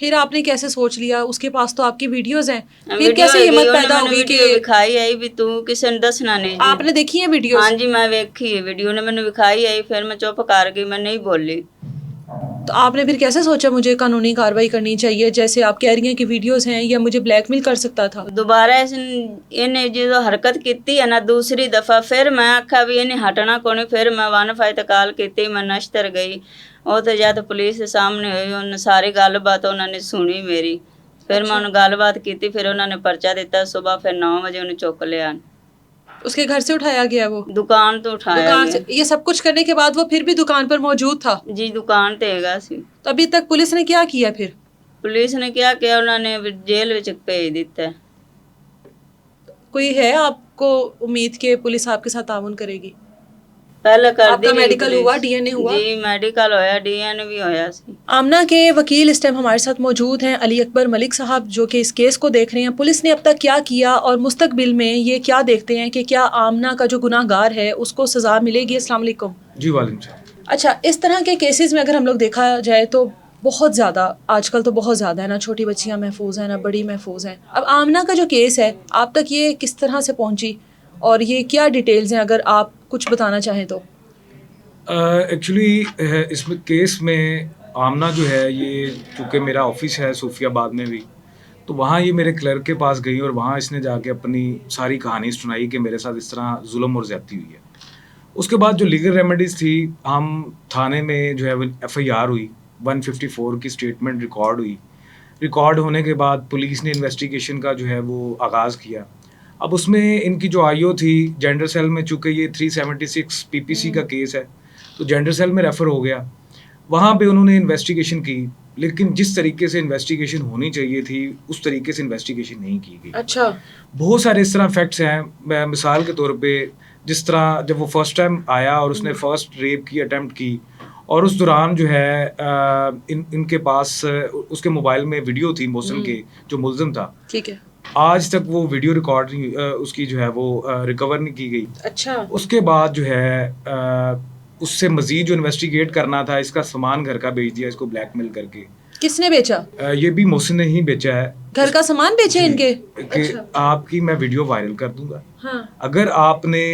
پھر آپ نے کیسے سوچ لیا؟ اس کے پاس تو آپ کی ویڈیوز ہیں، پھر ویڈیو کیسے ਹੈਗੀ, ہمت ਉਹਨੇ پیدا ਮੈਨੂੰ ہوگی کہ ਵੀਡੀਓ ਵਿਖਾਈ ਆਈ ਵੀ ਤੂੰ ਕਿਸੇ ਨੂੰ ਦੱਸਣਾ ਨਹੀਂ ਜੀ। آپ نے دیکھی ہیں ویڈیوز؟ ਹਾਂਜੀ ਮੈਂ ਵੇਖੀ ਵੀਡੀਓ, ਨੇ ਮੈਨੂੰ ਵਿਖਾਈ ਆਈ, ਫਿਰ ਮੈਂ ਚੁੱਪ ਕਰ گئی, میں نہیں بولی۔ تو آپ نے پھر کیسے سوچا مجھے قانونی کارروائی کرنی چاہیے، جیسے آپ کہہ رہی ہیں کہ ویڈیوز ہیں، یا مجھے بلیک میل کر سکتا تھا؟ دوبارہ ਇਹਨੇ ਜਦੋਂ ਹਰਕਤ ਕੀਤੀ ਹੈ ਨਾ ਦੂਸਰੀ ਦਫਾ, ਫਿਰ ਮੈਂ ਆਖਿਆ ਵੀ ਇਹਨੇ ਹਟਣਾ ਕੋਈ ਨਹੀਂ, ਫਿਰ ਮੈਂ 1 ਤੇ ਕਾਲ ਕੀਤੀ, ਮੈਂ ਨਸ਼ਤਰ ਗਈ। ਉਹ ਤੇ ਜਦ ਪੁਲਿਸ ਦੇ ਸਾਹਮਣੇ ਹੋਈ, ਉਹਨੇ ਸਾਰੀ ਗੱਲਬਾਤ ਉਹਨਾਂ ਨੇ ਸੁਣੀ ਮੇਰੀ, ਫਿਰ ਮੈਂ ਉਹਨੂੰ ਗੱਲਬਾਤ ਕੀਤੀ, ਫਿਰ ਉਹਨਾਂ ਨੇ ਪਰਚਾ ਦਿੱਤਾ। ਸਵੇਰ ਫਿਰ 9 ਵਜੇ ਉਹਨੂੰ ਚੁੱਕ ਲਿਆ, اس کے گھر سے اٹھایا گیا؟ وہ ਦੁਕਾਨ ਤੋਂ ਉਠਾਇਆ دکان سے؟ ਗਿਆ یہ سب کچھ کرنے کے بعد وہ پھر بھی دکان پر موجود تھا؟ ਜੀ, ਦੁਕਾਨ ਤੇ ਹੈਗਾ ਸੀ। تو ابھی تک پولیس نے کیا کیا پھر؟ ਪੁਲਿਸ ਨੇ ਕਿਹਾ کہ ਉਹਨਾਂ نے ਜੇਲ੍ਹ ਵਿੱਚ ਭੇਜ ਦਿੱਤਾ ہے۔ کوئی ہے آپ کو امید کہ پولیس آپ کے ساتھ تعاون کرے گی؟ ਪਹਿਲਾਂ آپ ਕਰਦੀ کا ਰਹੀ میڈیکل ਪੁਲਿਸ। ہوا، ڈی این اے ہوا؟ جی میڈیکل ہویا، ڈی این بھی ہویا سی۔ آمنہ کے وکیل اس ٹائم ہمارے ساتھ موجود ہیں، علی اکبر ملک صاحب، جو کہ اس کیس کو دیکھ رہے ہیں، پولیس نے اب تک کیا کیا اور مستقبل میں یہ کیا دیکھتے ہیں کہ کیا آمنہ کا جو گناہ گار ہے اس کو سزا ملے گی؟ السلام علیکم۔ جی وعلیکم السلام۔ اچھا، اس طرح کے کیسز میں اگر ہم لوگ دیکھا جائے تو بہت زیادہ آج کل تو بہت زیادہ ہے، نہ چھوٹی بچیاں محفوظ ہیں نہ بڑی محفوظ ہیں۔ اب آمنہ کا جو کیس ہے آپ تک یہ کس طرح سے پہنچی اور یہ کیا ڈیٹیلز ہیں، اگر آپ کچھ بتانا چاہیں تو؟ ایکچولی اس میں کیس میں آمنہ جو ہے، یہ چونکہ میرا آفس ہے صوفیہ آباد میں بھی، تو وہاں یہ میرے کلرک کے پاس گئی اور وہاں اس نے جا کے اپنی ساری کہانی سنائی کہ میرے ساتھ اس طرح ظلم اور زیادتی ہوئی ہے۔ اس کے بعد جو لیگل ریمیڈیز تھی، ہم تھانے میں جو ہے ایف آئی آر ہوئی، 154 کی اسٹیٹمنٹ ریکارڈ ہوئی۔ ریکارڈ ہونے کے بعد پولیس نے انویسٹیگیشن کا جو ہے وہ آغاز کیا۔ اب اس میں ان کی جو آئی او تھی جینڈر سیل میں، چونکہ یہ 376 پی پی سی کا کیس ہے تو جینڈر سیل میں ریفر ہو گیا۔ وہاں پہ انہوں نے انویسٹیگیشن کی، لیکن جس طریقے سے انویسٹیگیشن ہونی چاہیے تھی اس طریقے سے انویسٹیگیشن نہیں کی گئی۔ اچھا، بہت سارے اس طرح فیکٹس ہیں، مثال کے طور پہ جس طرح جب وہ فرسٹ ٹائم آیا اور اس نے فرسٹ ریپ کی اٹیمپٹ کی، اور اس دوران جو ہے ان کے پاس اس کے موبائل میں ویڈیو تھی محسن کے جو ملزم تھا، ٹھیک ہے، آج تک وہ ویڈیو ریکارڈ اس کی جو ہے وہ ریکور نہیں کی گئی۔ اچھا، اس کے بعد جو ہے اس سے مزید جو انویسٹیگیٹ کرنا تھا، اس کا سامان گھر کا بیچ دیا اس کو بلیک میل کر کے۔ کس نے بیچا؟ یہ بھی محسن نے ہی بیچا ہے۔ گھر کا سامان بیچے ان کے؟ کہ آپ کی میں ویڈیو وائرل کر دوں گا، ہاں، اگر آپ نے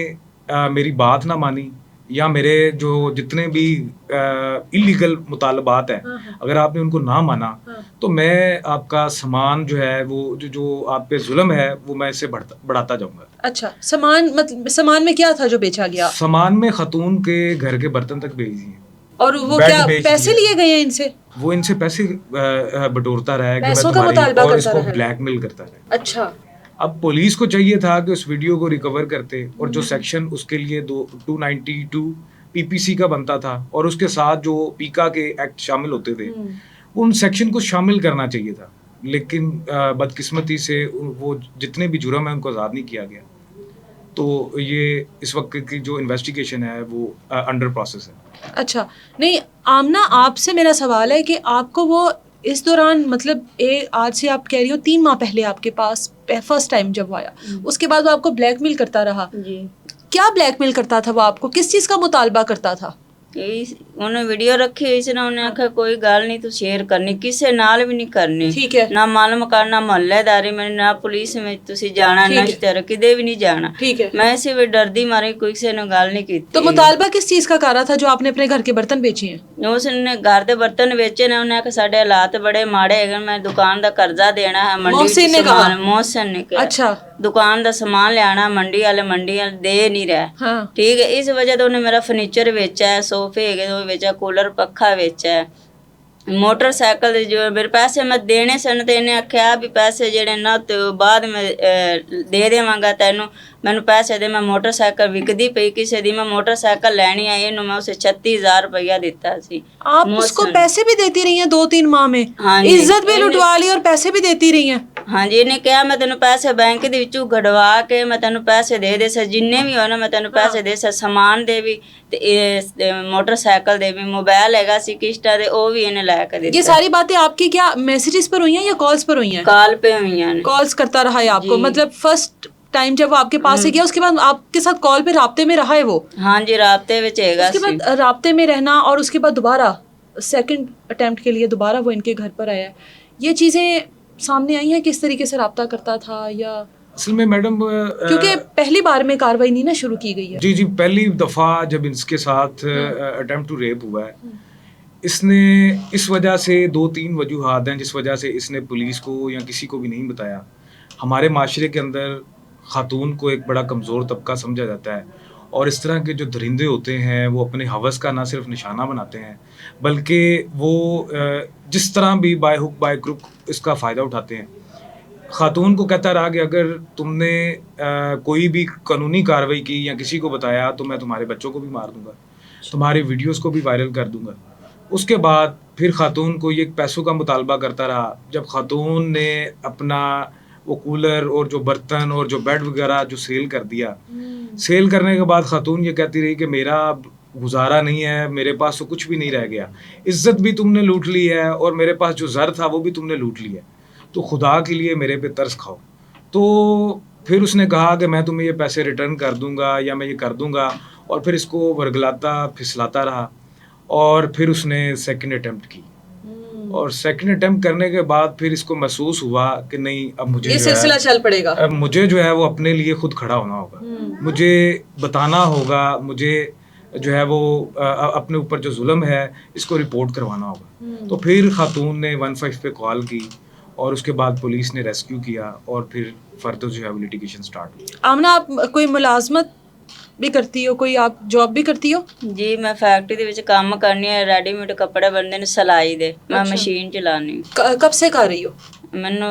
میری بات نہ مانی یا میرے جو جتنے بھی انلیگل مطالبات ہیں اگر آپ نے ان کو نہ مانا تو میں آپ کا سامان جو ہے وہ جو آپ پہ ظلم ہے وہ میں اسے بڑھاتا جاؤں گا۔ اچھا، سامان میں کیا تھا جو بیچا گیا؟ سامان میں خاتون کے گھر کے برتن تک بھیج دیے، اور وہ کیا پیسے لیے گئے ہیں ان سے؟ وہ ان سے پیسے بٹورتا رہا ہے کہ پیسوں میں کا مطالبہ تمہاری، اور اس کرتا کو رہا ہے۔ بلیک میل کرتا رہا ہے۔ اچھا، اب پولیس کو چاہیے تھا کہ اس ویڈیو کو ریکور کرتے، اور جو سیکشن اس کے لیے 292 پی پی سی کا بنتا تھا اور اس کے ساتھ جو پیکا کے ایکٹ شامل ہوتے تھے ان سیکشن کو شامل کرنا چاہیے تھا، لیکن بدقسمتی سے وہ جتنے بھی جرم ہیں ان کو آزاد نہیں کیا گیا۔ تو یہ اس وقت کی جو انویسٹیگیشن ہے وہ انڈر پروسیس ہے۔ اچھا، نہیں آمنہ، آپ سے میرا سوال ہے کہ آپ کو وہ اس دوران مطلب آج سے آپ کہہ رہی ہو 3 ماہ پہلے آپ کے پاس فرسٹ ٹائم جب وہ آیا، اس کے بعد وہ آپ کو بلیک میل کرتا رہا، جی، کیا بلیک میل کرتا تھا وہ؟ آپ کو کس چیز کا مطالبہ کرتا تھا؟ ਉਹਨੇ ਵੀਡੀਓ ਰੱਖੀ ਹੋਈ ਸੀ ਨਾ, ਉਹਨੇ ਆਖਿਆ ਕੋਈ ਗੱਲ ਨਹੀਂ ਤੂੰ ਸ਼ੇਅਰ ਕਰਨੀ, ਕਿਸੇ ਨਾਲ ਵੀ ਨਹੀਂ ਕਰਨੀ, ਠੀਕ ਹੈ, ਨਾ ਮਾਲੂਮ ਕਰਨਾ ਮੁਹੱਲੇਦਾਰੀ ਮੈਂ, ਨਾ ਪੁਲਿਸ ਵਿੱਚ ਤੁਸੀਂ ਜਾਣਾ, ਨਸ਼ਤਰ ਕਿਤੇ ਵੀ ਨਹੀਂ ਜਾਣਾ। ٹھیک ہے، میں اسی بھی ڈردی ماری کوئی سے نے گل نہیں کی۔ تو مطالبہ کس چیز کا کر رہا تھا جو آپ نے اپنے گھر کے برتن بیچے ہیں؟ اس نے گھر دے برتن ویچے نے، انہیں کہ ساڈے حالات بڑے ماڑے ہے، میں دکان دا قرضہ دینا ہے، منڈی محسن نے کہا؟ محسن نے کہا اچھا، دکان دا سامان لینا، منڈی والے دے نہیں رہے، ہاں، ٹھیک ہے۔ اس وجہ تو انہیں میرا فرنیچر ویچا ہے، صوفے ہے ویچا، کولر پکھا ویچا ہے، موٹر سائیکل جو میرے پیسے میں دینے سن تے انہیں آخیا بھی پیسے جڑے نہ تو بعد میں دے دیواں گا تینوں، مینوں پیسے دے، میں موٹر سائیکل وکدی پئی کسی دی، میں موٹر سائیکل لینی ہے، اینوں میں اسے 36,000 روپیہ دیتا سی۔ آپ اس کو پیسے بھی دیتی رہی ہیں 2-3 ماہ میں؟ ہاں جی، عزت بھی لٹوا لی اور پیسے بھی دیتی رہی ہیں؟ ہاں جی، انہیں کہا میں تینوں پیسے بینک دے وچوں گھڑوا کے میں تینوں پیسے دے سا، جننے بھی ہونا میں تینوں پیسے دے سا، سامان دے بھی تے موٹر سائیکل دے بھی، موبائل ہے سی قسطاں دے او بھی انہیں لے کے دیتا۔ یہ ساری باتیں آپ کی کیا میسیجز پر ہوئی ہیں یا کالز پر ہوئی ہیں؟ کال پہ ہوئی ہیں، کالز کرتا رہا ہے آپ کو؟ مطلب فرسٹ ٹائم جب وہ آپ کے پاس سے گیا اس کے بعد آپ کے ساتھ کال پہ رابطے میں رہا ہے وہ؟ ہاں جی، رابطے وچ ہےگا اس کے بعد رابطے میں رہنا، اور اس کے بعد دوبارہ سیکنڈ اٹیمپٹ کے لیے دوبارہ وہ ان کے گھر پر آیا ہے، یہ چیزیں سامنے آئی ہیں کس طریقے سے رابطہ کرتا تھا یا اصل میں میڈم کیونکہ پہلی بار میں کاروائی نہیں نا شروع کی گئی ہے؟ جی پہلی دفعہ جب اس کے ساتھ اٹیمپٹ ٹو ریپ ہوا ہے، اس نے اس وجہ سے 2-3 وجوہات ہیں جس وجہ سے اس نے پولیس کو یا کسی کو بھی نہیں بتایا. ہمارے معاشرے کے اندر خاتون کو ایک بڑا کمزور طبقہ سمجھا جاتا ہے، اور اس طرح کے جو درندے ہوتے ہیں وہ اپنے ہوس کا نہ صرف نشانہ بناتے ہیں بلکہ وہ جس طرح بھی بائی ہک بائی کروک اس کا فائدہ اٹھاتے ہیں. خاتون کو کہتا رہا کہ اگر تم نے کوئی بھی قانونی کارروائی کی یا کسی کو بتایا تو میں تمہارے بچوں کو بھی مار دوں گا، تمہاری ویڈیوز کو بھی وائرل کر دوں گا. اس کے بعد پھر خاتون کو یہ پیسوں کا مطالبہ کرتا رہا. جب خاتون نے اپنا وہ کولر اور جو برتن اور جو بیڈ وغیرہ جو سیل کر دیا، سیل کرنے کے بعد خاتون یہ کہتی رہی کہ میرا گزارا نہیں ہے، میرے پاس تو کچھ بھی نہیں رہ گیا، عزت بھی تم نے لوٹ لی ہے اور میرے پاس جو زر تھا وہ بھی تم نے لوٹ لیا، تو خدا کے لیے میرے پہ ترس کھاؤ. تو پھر اس نے کہا کہ میں تمہیں یہ پیسے ریٹرن کر دوں گا یا میں یہ کر دوں گا، اور پھر اس کو ورگلاتا پھسلاتا رہا. اور پھر اس نے سیکنڈ اٹیمپٹ کی، اور سیکنڈ اٹیمپٹ کرنے کے بعد پھر اس کو محسوس ہوا کہ نہیں اب مجھے یہ سلسلہ چل پڑے گا، اب مجھے جو ہے وہ اپنے لیے خود کھڑا ہونا ہوگا، مجھے بتانا ہوگا، مجھے جو ہے وہ اپنے اوپر جو ظلم ہے اس کو رپورٹ کروانا ہوگا. تو پھر خاتون نے 15 پہ کال کی اور اس کے بعد پولیس نے ریسکیو کیا اور پھر فردر جو ہے وہ لیٹیگیشن سٹارٹ ہوئی. آمنہ آپ کوئی ملازمت بھی کرتی ہو، کوئی آپ جاب بھی کرتی ہو؟ جی میں فیکٹری ਦੇ ਵਿੱਚ ਕੰਮ ਕਰਨੀ ਹੈ, ਰੈਡੀਮੇਡ ਕੱਪੜੇ ਬਣਦੇ ਨੇ ਸਿਲਾਈ ਦੇ, ਮੈਂ ਮਸ਼ੀਨ ਚਲਾਉਣੀ. کب سے کر رہی ہو؟ ਮੈਨੂੰ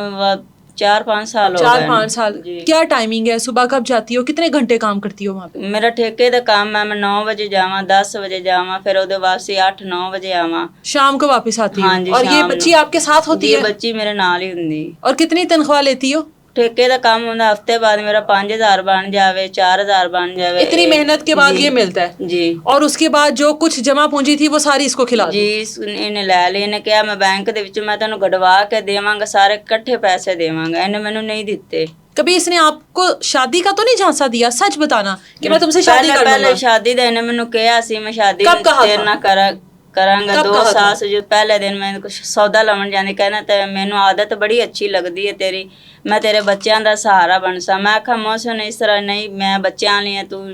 4-5 ਸਾਲ ਹੋ ਗਏ. 4-5 سال. کیا ٹائمنگ ہے؟ صبح کب جاتی ہو؟ کتنے گھنٹے کام کرتی ہو وہاں پہ؟ ਮੇਰਾ ਠੇਕੇ ਦਾ ਕੰਮ ہے, ਮੈਂ 9 ਵਜੇ ਜਾਵਾਂ, 10 ਵਜੇ ਜਾਵਾਂ, ਫਿਰ ਉਹਦੇ ਵਾਪਸੀ 8-9 ਵਜੇ ਆਵਾਂ. شام کو واپس آتی ہاں ہو؟ جی، اور یہ شام بچی آپ کے ساتھ ہوتی یہ ہے؟ ਬੱਚੀ ਮੇਰੇ ਨਾਲ ਹੀ ਹੁੰਦੀ. اور کتنی تنخواہ لیتی ہو؟ ਠੇਕੇ ਦਾ ਕੰਮ ਹੁੰਦਾ, ਹਫਤੇ ਬਾਅਦ ਮੇਰਾ 5000 ਬਣ ਜਾਵੇ, 4000 بن ਜਾਵੇ. اتنی محنت کے بعد یہ ملتا ہے؟ جی اور اس کے بعد جو کچھ جمع پونجی تھی وہ ساری اس کو کھلا دی؟ ਜੀ ਇਹਨੇ ਲੈ ਲਈ. ਇਹਨੇ ਕਿਹਾ ਮੈਂ ਬੈਂਕ ਦੇ ਵਿੱਚ ਮੈਂ ਤੈਨੂੰ ਗੜਵਾ ਕੇ ਦੇਵਾਂਗਾ, ਸਾਰੇ ਇਕੱਠੇ ਪੈਸੇ ਦੇਵਾਂਗਾ. ਇਹਨੇ ਮੈਨੂੰ ਨਹੀਂ ਦਿੱਤੇ. کبھی اس نے آپ کو شادی کا تو نہیں جھانسا دیا؟ سچ بتانا کہ میں تم سے شادی کر لوں ਪਹਿਲੇ گا. ਸ਼ਾਦੀ ਦਾ ਇਹਨੇ ਮੈਨੂੰ ਕਿਹਾ ਸੀ ਮੈਂ ਸ਼ਾਦੀ کب کہا ਤੇਰੇ تھا؟ ਨਾਲ ਕਰਾਂਗਾ. کب 2 کہا ਸਾਲ تھا؟ ਜੋ ਪਹਿਲੇ ਦਿਨ ਮੈਂ ਕੁਛ ਸੌਦਾ ਲਾਉਣ ਜਾਂਦੀ, ਕਹਿੰਦਾ ਤੇ ਮੈਨੂੰ ਆਦਤ ਬੜੀ ਅੱਛੀ ਲੱਗਦੀ ਹੈ ਤੇਰੀ, ਮੈਂ ਤੇਰੇ ਬੱਚਿਆਂ ਦਾ ਸਹਾਰਾ ਬਣ ਸਕਾਂ. ਮੈਂ ਆਖਾਂ ਮੌਸਮ ਇਸ ਤਰ੍ਹਾਂ ਨਹੀਂ, ਮੈਂ ਬੱਚਿਆਂ ਲਈ ਤੂੰ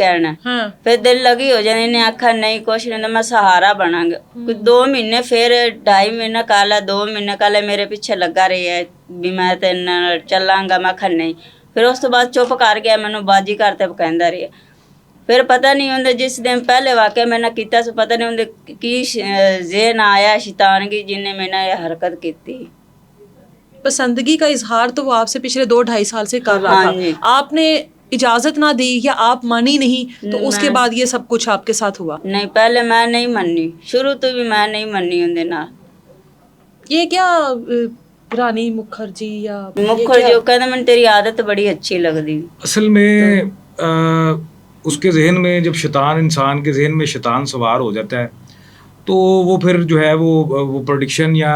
ਕਹਿਣਾ. ہاں ਫਿਰ ਦਿਲ ਲੱਗੀ ਹੋ ਜਾਂਦੀ. ਇਹਨੇ ਆਖਿਆ ਨਹੀਂ ਕੁਛ ਨਹੀਂ, ਮੈਂ ਸਹਾਰਾ ਬਣਾਂਗਾ. ਕੋਈ 2 ਮਹੀਨੇ ਫਿਰ 2.5 ਮਹੀਨੇ ਕਾਲਾ 2 ਮਹੀਨੇ ਕਾਲੇ ਮੇਰੇ ਪਿੱਛੇ ਲੱਗਾ ਰਿਹਾ ਵੀ ਮੈਂ ਤੇ ਨਾਲ ਚੱਲਾਂਗਾ. ਮੈਂ ਕਿਹਾ ਨਹੀਂ. ਫਿਰ ਉਸ ਤੋਂ ਬਾਅਦ ਚੁੱਪ ਕਰ ਗਿਆ, ਮੈਨੂੰ ਬਾਜੀ ਘਰ ਤੇ ਕਹਿੰਦਾ ਰਿਹਾ. ਫਿਰ ਪਤਾ ਨਹੀਂ ਉਹਦੇ ਜਿਸ ਦਿਨ ਪਹਿਲੇ ਵਾਕਿਆ ਮੇਰੇ ਨਾਲ ਕੀਤਾ ਸੀ, ਪਤਾ ਨਹੀਂ ਉਹਦੇ ਕੀ ਜ਼ਹਿਨ ਆਇਆ ਸ਼ੈਤਾਨਗੀ ਜਿਹਨੇ ਮੇਰੇ ਨਾਲ ਇਹ ਹਰਕਤ ਕੀਤੀ. پسندگی کا اظہار تو وہ آپ سے پچھلے 2-2.5 سال سے کر رہا ہاں تھا، جی. آپ نے اجازت نہ دی یا آپ مانی نہیں، تو اس کے بعد یہ سب کچھ آپ کے ساتھ ہوا؟ ਨਹੀਂ ਪਹਿਲੇ ਮੈਂ ਨਹੀਂ ਮੰਨੀ, شروع ਤੋਂ ਵੀ ਮੈਂ ਨਹੀਂ ਮੰਨੀ ਉਹਦੇ ਨਾਲ. یہ کیا رانی مکھرجی یا ਮੁੱਖਰ ਜੋ ਕਹਿੰਦਾ ਮੈਨੂੰ ਤੇਰੀ ਆਦਤ ਬੜੀ ਅੱਛੀ ਲੱਗਦੀ. اصل میں اس کے ذہن میں جب شیطان انسان کے ذہن میں شیطان سوار ہو جاتا ہے تو وہ پھر جو ہے وہ پروڈکشن یا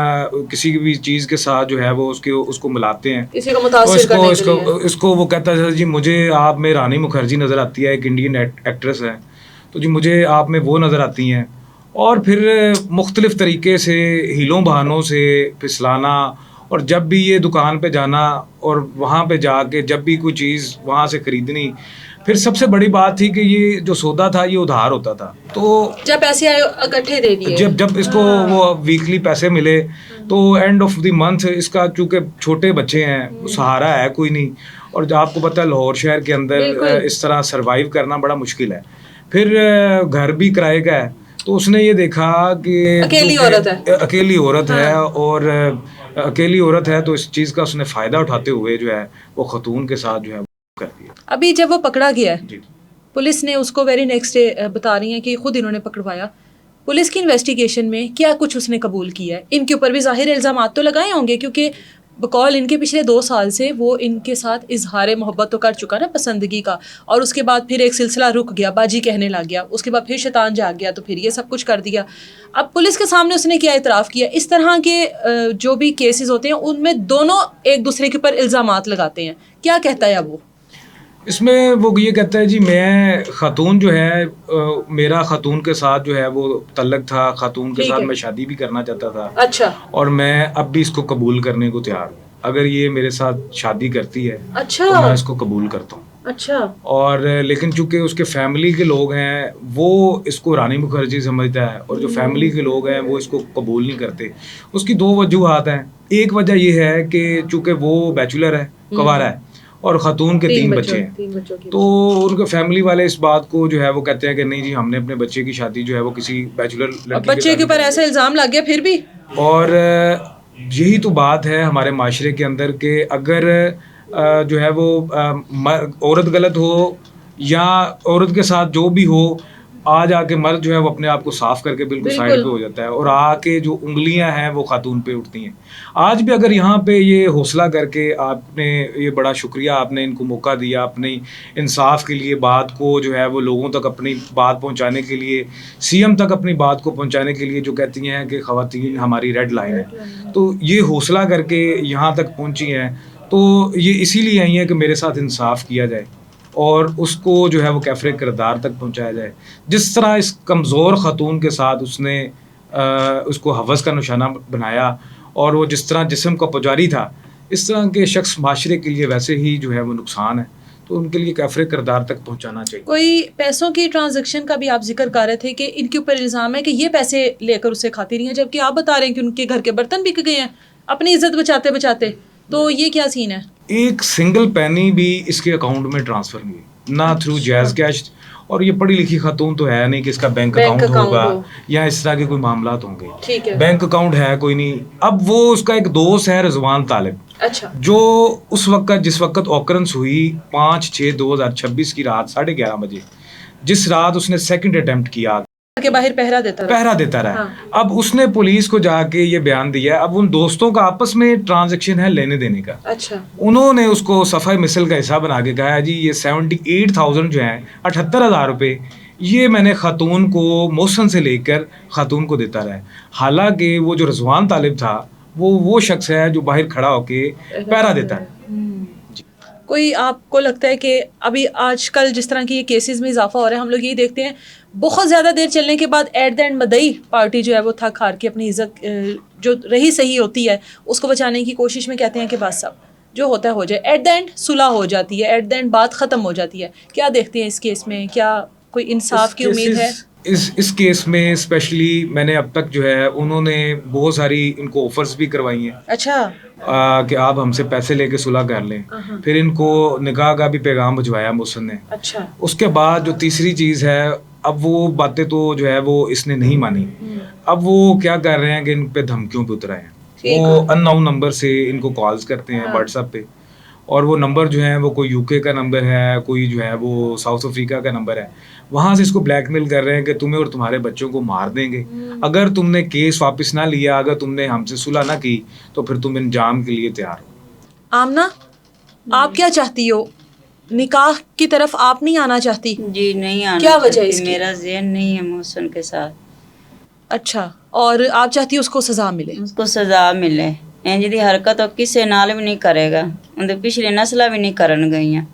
کسی بھی چیز کے ساتھ جو ہے وہ اس کو ملاتے ہیں. کسی کو متاثر کرنے کے لیے. اس کو وہ کہتا ہے جی مجھے آپ میں رانی مکھرجی نظر آتی ہے، ایک انڈین ایکٹریس ہے، تو جی مجھے آپ میں وہ نظر آتی ہیں. اور پھر مختلف طریقے سے ہیلوں بہانوں سے پھسلانا، اور جب بھی یہ دکان پہ جانا اور وہاں پہ جا کے جب بھی کوئی چیز وہاں سے خریدنی. پھر سب سے بڑی بات تھی کہ یہ جو سودا تھا یہ ادھار ہوتا تھا، تو جب پیسے آئے اکٹھے دے دیے. جب اس کو وہ ویکلی پیسے ملے تو اینڈ آف دی منتھ اس کا چونکہ چھوٹے بچے ہیں، سہارا ہے کوئی نہیں، اور جو آپ کو پتہ ہے لاہور شہر کے اندر اس طرح سروائیو کرنا بڑا مشکل ہے. پھر گھر بھی کرائے کا ہے، تو اس نے یہ دیکھا کہ اکیلی عورت ہے اور اکیلی عورت ہے، تو اس چیز کا اس نے فائدہ اٹھاتے ہوئے جو ہے وہ خاتون کے ساتھ جو ہے کر دیا. ابھی جب وہ پکڑا گیا ہے جی پولیس نے اس کو ویری نیکسٹ ڈے بتا رہی ہیں کہ خود انہوں نے پکڑوایا. پولیس کی انویسٹیگیشن میں کیا کچھ اس نے قبول کیا ہے؟ ان کے اوپر بھی ظاہر الزامات تو لگائے ہوں گے، کیونکہ بقول ان کے پچھلے 2 سال سے وہ ان کے ساتھ اظہار محبت تو کر چکا نا، پسندگی کا، اور اس کے بعد پھر ایک سلسلہ رک گیا، باجی کہنے لگ گیا، اس کے بعد پھر شیطان جاگ گیا، تو پھر یہ سب کچھ کر دیا. اب پولیس کے سامنے اس نے کیا اعتراف کیا؟ اس طرح کے جو بھی کیسز ہوتے ہیں ان میں دونوں ایک دوسرے کے اوپر الزامات لگاتے ہیں، کیا کہتا ہے اب وہ؟ اس میں وہ یہ کہتا ہے جی میں خاتون جو ہے میرا خاتون کے ساتھ جو ہے وہ تعلق تھا، خاتون کے ٹھیک ساتھ ہے. میں شادی بھی کرنا چاہتا تھا، اچھا اور میں اب بھی اس کو قبول کرنے کو تیار ہوں. اگر یہ میرے ساتھ شادی کرتی ہے اچھا تو میں اس کو قبول کرتا ہوں. اچھا اور لیکن چونکہ اس کے فیملی کے لوگ ہیں وہ اس کو رانی مکھرجی سمجھتا ہے، اور جو فیملی کے لوگ ہیں وہ اس کو قبول نہیں کرتے. اس کی دو وجوہات ہیں. ایک وجہ یہ ہے کہ چونکہ وہ بیچلر ہے، کنوارا ہے، اور خاتون کے 3 بچے ہیں، 3 بچوں کی. تو ان کے فیملی والے اس بات کو جو ہے وہ کہتے ہیں کہ نہیں جی ہم نے اپنے بچے کی شادی جو ہے وہ کسی بیچلر لڑکی بچے کے اوپر ایسا الزام لگ گیا پھر بھی. اور یہی تو بات ہے ہمارے معاشرے کے اندر کہ اگر جو ہے وہ عورت غلط ہو یا عورت کے ساتھ جو بھی ہو، آج آ کے مرد جو ہے وہ اپنے آپ کو صاف کر کے بالکل سائڈ پہ ہو جاتا ہے، اور آ کے جو انگلیاں ہیں وہ خاتون پہ اٹھتی ہیں. آج بھی اگر یہاں پہ یہ حوصلہ کر کے آپ نے یہ بڑا شکریہ، آپ نے ان کو موقع دیا اپنی انصاف کے لیے، بات کو جو ہے وہ لوگوں تک اپنی بات پہنچانے کے لیے، سی ایم تک اپنی بات کو پہنچانے کے لیے، جو کہتی ہیں کہ خواتین ہماری ریڈ لائن ہے، تو یہ حوصلہ کر کے یہاں تک پہنچی ہیں، تو یہ اسی لیے آئی ہیں کہ میرے ساتھ انصاف کیا جائے اور اس کو جو ہے وہ کیفر کردار تک پہنچایا جائے. جس طرح اس کمزور خاتون کے ساتھ اس نے اس کو ہوس کا نشانہ بنایا اور وہ جس طرح جسم کا پجاری تھا، اس طرح کے شخص معاشرے کے لیے ویسے ہی جو ہے وہ نقصان ہے، تو ان کے لیے کیفر کردار تک پہنچانا چاہیے. کوئی پیسوں کی ٹرانزیکشن کا بھی آپ ذکر کر رہے تھے کہ ان کے اوپر الزام ہے کہ یہ پیسے لے کر اسے کھاتی رہی ہیں، جبکہ آپ بتا رہے ہیں کہ ان کے گھر کے برتن بک گئے ہیں اپنی عزت بچاتے بچاتے. تو یہ کیا سین ہے؟ ایک سنگل پینی بھی اس کے اکاؤنٹ میں ٹرانسفر نہیں ہوئی، نہ تھرو جائز کیش. اور یہ پڑھی لکھی خاتون تو ہے نہیں کہ اس کا بینک اکاؤنٹ ہوگا یا اس طرح کے کوئی معاملات ہوں گے. ٹھیک ہے. بینک اکاؤنٹ ہے کوئی نہیں. اب وہ اس کا ایک دوست ہے رضوان طالب، اچھا جو اس وقت جس وقت اوکرنس ہوئی 5/6/2026 کی رات 11:30 بجے، جس رات اس نے سیکنڈ اٹیمپٹ کیا کے باہر پہرا دیتا رہا. ہاں. اب اس نے پولیس کو جا کے یہ بیان دیا. اب ان دوستوں کا آپس میں ٹرانزیکشن ہے لینے دینے کا. اچھا انہوں نے اس کو صفحہ مثل کا حصہ بنا کے کہا جی یہ 78,000 جو ہیں 78,000 روپے یہ میں نے خاتون کو موسن سے لے کر خاتون کو دیتا رہا ہے. حالانکہ وہ جو رضوان طالب تھا وہ شخص ہے جو باہر کھڑا ہو کے پہرا دیتا ہے. کوئی آپ کو لگتا ہے کہ ابھی آج کل جس طرح کی یہ کیسز میں اضافہ ہو رہا ہے، ہم لوگ یہ دیکھتے ہیں بہت زیادہ دیر چلنے کے بعد ایٹ دا اینڈ مدعی پارٹی جو ہے وہ تھک ہار کے اپنی عزت جو رہی صحیح ہوتی ہے اس کو بچانے کی کوشش میں کہتے ہیں کہ بس اب جو ہوتا ہے ہو جائے. ایٹ دا اینڈ صلح ہو جاتی ہے، ایٹ دا اینڈ بات ختم ہو جاتی ہے. کیا دیکھتے ہیں اس کیس میں؟ کیا کوئی انصاف کی امید ہے؟ اس کیس میں اسپیشلی میں نے اب تک جو ہے انہوں نے بہت ساری ان کو آفرز بھی کروائی ہیں. اچھا کہ آپ ہم سے پیسے لے کے صلح کر لیں. پھر ان کو نکاح کا بھی پیغام بھجوایا محسن نے. اچھا اس کے بعد جو تیسری چیز ہے، اب وہ باتیں تو جو ہے وہ اس نے نہیں مانی. اب وہ کیا کر رہے ہیں کہ ان پہ دھمکیوں پہ اترے ہیں. وہ ان نون نمبر سے ان کو کالز کرتے ہیں واٹس ایپ پہ، اور وہ نمبر جو ہے وہ کوئی یو کے کا نمبر ہے، کوئی جو ہے وہ ساؤتھ افریقہ کا نمبر ہے. وہاں سے اس کو بلیک میل کر رہے ہیں کہ تمہیں اور تمہارے بچوں کو مار دیں گے اگر تم نے کیس واپس نہ لیا، اگر تم نے ہم سے صلح نہ کی تو پھر تم انجام کے لیے تیار ہو. آمنہ آپ کیا چاہتی ہو؟ نکاح کی طرف آپ نہیں آنا چاہتی؟ جی نہیں آنا. کیا وجہ اس کی؟ میرا ذہن نہیں ہے محسن کے ساتھ. اچھا، اور آپ چاہتی ہو اس کو سزا ملے؟ اس کو سزا ملے. انج دی حرکت کسے نال بھی نہیں کرے گا. اندر پچھلی نسلاں بھی نہیں کرن گئیاں.